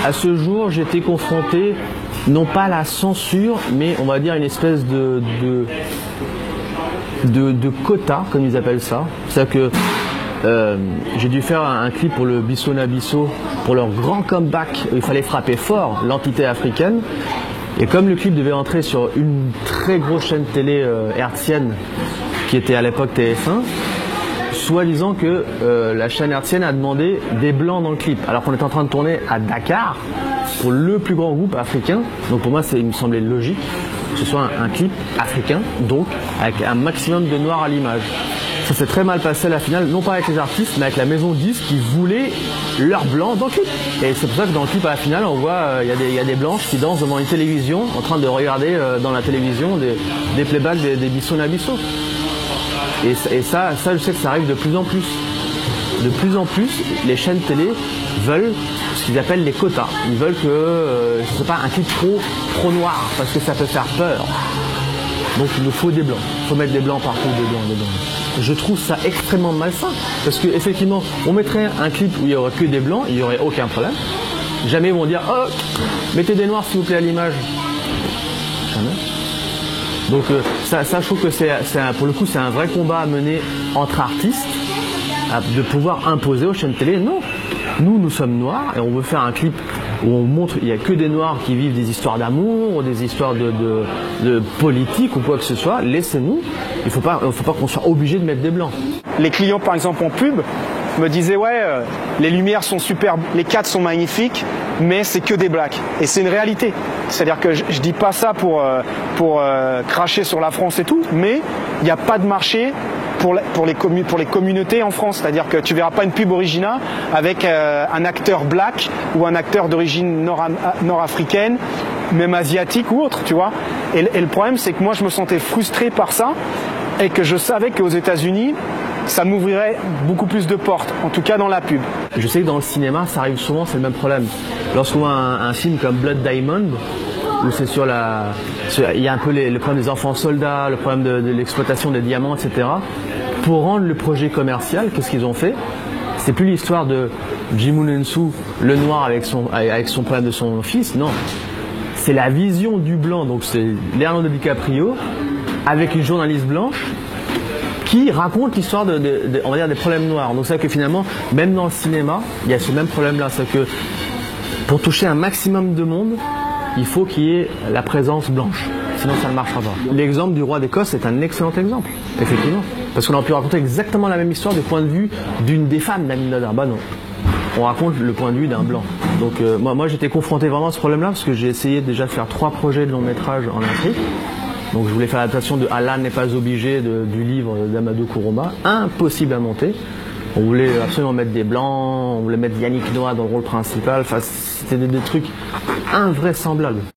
À ce jour, j'ai été confronté, non pas à la censure, mais on va dire une espèce de quota, comme ils appellent ça. C'est-à-dire que j'ai dû faire un clip pour le Bisso na Bisso, pour leur grand comeback, où il fallait frapper fort l'entité africaine. Et comme le clip devait entrer sur une très grosse chaîne télé hertzienne, qui était à l'époque TF1, soi-disant que la chaîne hertzienne a demandé des blancs dans le clip, alors qu'on était en train de tourner à Dakar pour le plus grand groupe africain. Donc pour moi, il me semblait logique que ce soit un clip africain, donc avec un maximum de noirs à l'image. Ça s'est très mal passé à la finale, non pas avec les artistes, mais avec la maison disque qui voulait leurs blancs dans le clip. Et c'est pour ça que dans le clip à la finale, on voit il y a des blanches qui dansent devant une télévision en train de regarder dans la télévision des playbacks des Bisso na Bisso. Et ça, je sais que ça arrive de plus en plus. De plus en plus, les chaînes télé veulent ce qu'ils appellent les quotas. Ils veulent que ce ne soit pas un clip trop noir, parce que ça peut faire peur. Donc il nous faut des blancs. Il faut mettre des blancs partout, des blancs, des blancs. Je trouve ça extrêmement malsain. Parce qu'effectivement, on mettrait un clip où il n'y aurait que des blancs, il n'y aurait aucun problème. Jamais ils vont dire « Oh, mettez des noirs s'il vous plaît à l'image ». Jamais. Donc ça, je trouve que pour le coup, c'est un vrai combat à mener entre artistes, de pouvoir imposer aux chaînes télé. Non, nous sommes noirs et on veut faire un clip où on montre qu'il n'y a que des noirs qui vivent des histoires d'amour, ou des histoires de politique ou quoi que ce soit. Laissez-nous. Il ne faut pas qu'on soit obligé de mettre des blancs. Les clients, par exemple, en pub, me disaient ouais, les lumières sont super, les cadres sont magnifiques, mais c'est que des blacks. Et c'est une réalité. C'est-à-dire que je dis pas ça pour cracher sur la France et tout, mais il n'y a pas de marché pour les communautés en France. C'est-à-dire que tu verras pas une pub Origina avec un acteur black ou un acteur d'origine nord-africaine, même asiatique ou autre, tu vois. Et le problème, c'est que moi, je me sentais frustré par ça et que je savais qu'aux États-Unis, ça m'ouvrirait beaucoup plus de portes, en tout cas dans la pub. Je sais que dans le cinéma, ça arrive souvent, c'est le même problème. Lorsqu'on voit un film comme Blood Diamond, où c'est il y a un peu le problème des enfants soldats, le problème de l'exploitation des diamants, etc. Pour rendre le projet commercial, qu'est-ce qu'ils ont fait? C'est plus l'histoire de Djimon Hounsou, le noir avec son problème de son fils, non. C'est la vision du blanc, donc c'est Leonardo DiCaprio avec une journaliste blanche qui raconte l'histoire on va dire des problèmes noirs. Donc c'est vrai que finalement, même dans le cinéma, il y a ce même problème-là, c'est que pour toucher un maximum de monde, il faut qu'il y ait la présence blanche, sinon ça ne marchera pas. L'exemple du roi d'Écosse est un excellent exemple, effectivement, parce qu'on a pu raconter exactement la même histoire du point de vue d'une des femmes d'Amin Dada. Bah non, on raconte le point de vue d'un blanc. Donc moi j'étais confronté vraiment à ce problème-là, parce que j'ai essayé déjà de faire 3 projets de long métrage en Afrique. Donc je voulais faire l'adaptation de Allah n'est pas obligé du livre d'Amadou Kourouma, impossible à monter. On voulait absolument mettre des blancs, on voulait mettre Yannick Noah dans le rôle principal, enfin c'était des trucs invraisemblables.